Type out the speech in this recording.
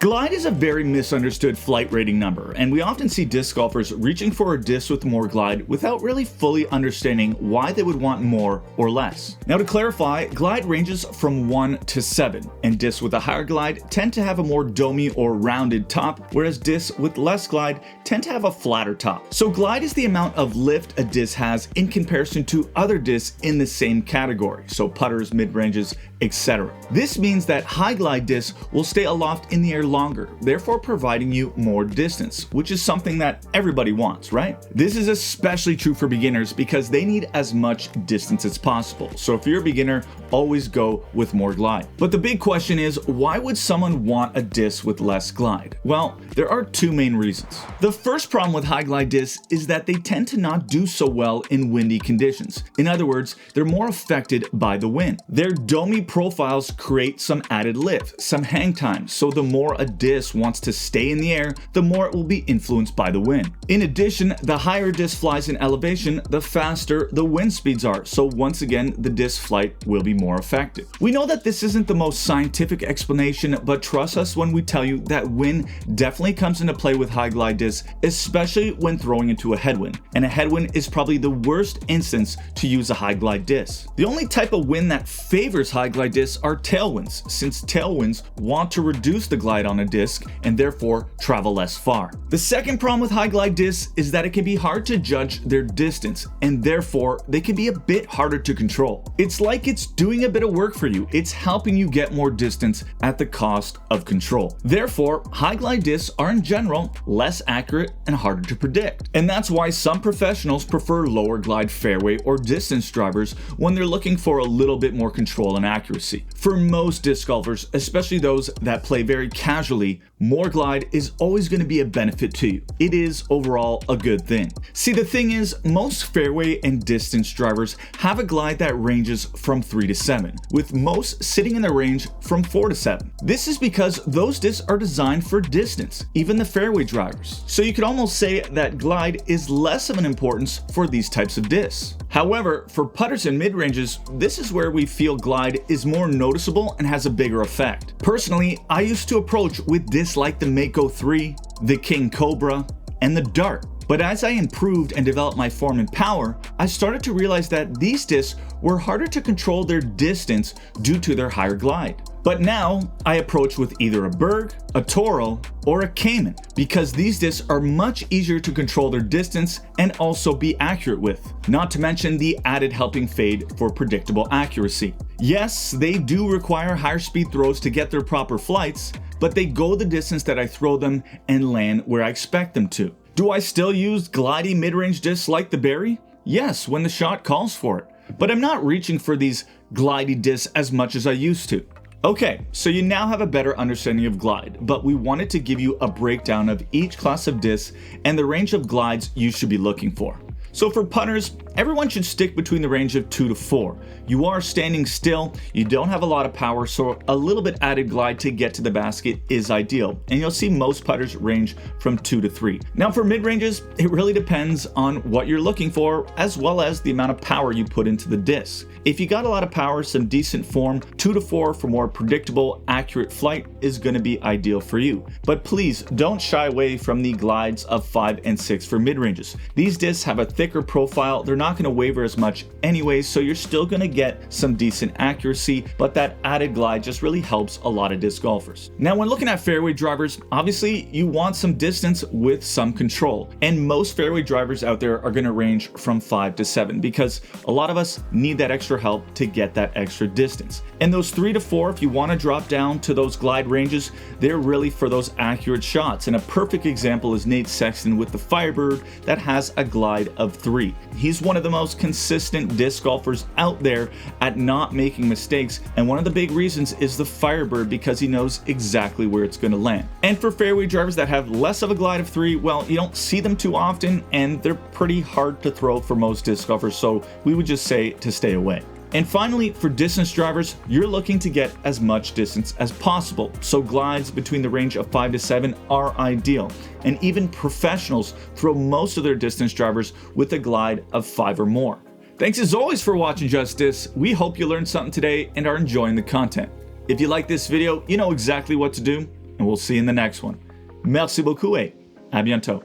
Glide is a very misunderstood flight rating number, and we often see disc golfers reaching for a disc with more glide without really fully understanding why they would want more or less. Now to clarify, glide ranges from 1 to 7, and discs with a higher glide tend to have a more domey or rounded top, whereas discs with less glide tend to have a flatter top. So glide is the amount of lift a disc has in comparison to other discs in the same category, so putters, mid-ranges, etc. This means that high glide discs will stay aloft in the air longer, therefore providing you more distance, which is something that everybody wants, right? This is especially true for beginners because they need as much distance as possible. So if you're a beginner, always go with more glide. But the big question is, why would someone want a disc with less glide? Well, there are two main reasons. The first problem with high glide discs is that they tend to not do so well in windy conditions. In other words, they're more affected by the wind. Their domey profiles create some added lift, some hang time, so the more a disc wants to stay in the air, the more it will be influenced by the wind. In addition, the higher disc flies in elevation, the faster the wind speeds are, so once again, the disc flight will be more effective. We know that this isn't the most scientific explanation, but trust us when we tell you that wind definitely comes into play with high glide discs, especially when throwing into a headwind. And a headwind is probably the worst instance to use a high glide disc. The only type of wind that favors high glide discs are tailwinds, since tailwinds want to reduce the glide on a disc and therefore travel less far. The second problem with high glide discs is that it can be hard to judge their distance, and therefore they can be a bit harder to control. It's like it's doing a bit of work for you. It's helping you get more distance at the cost of control. Therefore, high glide discs are in general less accurate and harder to predict. And that's why some professionals prefer lower glide fairway or distance drivers when they're looking for a little bit more control and accuracy. For most disc golfers, especially those that play very casually, more glide is always going to be a benefit to you. It is overall a good thing. See, the thing is, most fairway and distance drivers have a glide that ranges from 3 to 7, with most sitting in the range from 4 to 7. This is because those discs are designed for distance, even the fairway drivers. So you could almost say that glide is less of an importance for these types of discs. However, for putters and mid-ranges, this is where we feel glide is more noticeable and has a bigger effect. Personally, I used to approach with discs like the Mako 3, the King Cobra, and the Dart. But as I improved and developed my form and power, I started to realize that these discs were harder to control their distance due to their higher glide. But now, I approach with either a Berg, a Toro, or a Cayman, because these discs are much easier to control their distance and also be accurate with, not to mention the added helping fade for predictable accuracy. Yes, they do require higher speed throws to get their proper flights, but they go the distance that I throw them and land where I expect them to. Do I still use glidey mid-range discs like the Barry? Yes, when the shot calls for it, but I'm not reaching for these glidey discs as much as I used to. Okay, so you now have a better understanding of glide, but we wanted to give you a breakdown of each class of discs and the range of glides you should be looking for. So for putters, everyone should stick between the range of 2 to 4. You are standing still, you don't have a lot of power, so a little bit added glide to get to the basket is ideal, and you'll see most putters range from 2 to 3. Now for mid-ranges, it really depends on what you're looking for, as well as the amount of power you put into the disc. If you got a lot of power, some decent form, 2 to 4 for more predictable, accurate flight is going to be ideal for you. But please don't shy away from the glides of 5 and 6 for mid-ranges. These discs have a thicker profile, they're not going to waver as much anyway, so you're still going to get some decent accuracy, but that added glide just really helps a lot of disc golfers. Now when looking at fairway drivers, obviously you want some distance with some control, and most fairway drivers out there are going to range from 5 to 7 because a lot of us need that extra help to get that extra distance. And those 3 to 4, if you want to drop down to those glide ranges, they're really for those accurate shots, and a perfect example is Nate Sexton with the Firebird that has a glide of 3. He's one of the most consistent disc golfers out there at not making mistakes, and one of the big reasons is the Firebird because he knows exactly where it's going to land. And for fairway drivers that have less of a glide of 3, well, you don't see them too often and they're pretty hard to throw for most disc golfers, so we would just say to stay away. And finally, for distance drivers, you're looking to get as much distance as possible, so glides between the range of 5 to 7 are ideal, and even professionals throw most of their distance drivers with a glide of 5 or more. Thanks as always for watching JustDisc. We hope you learned something today and are enjoying the content. If you like this video, you know exactly what to do, and and we'll see you in the next one. Merci beaucoup et à bientôt.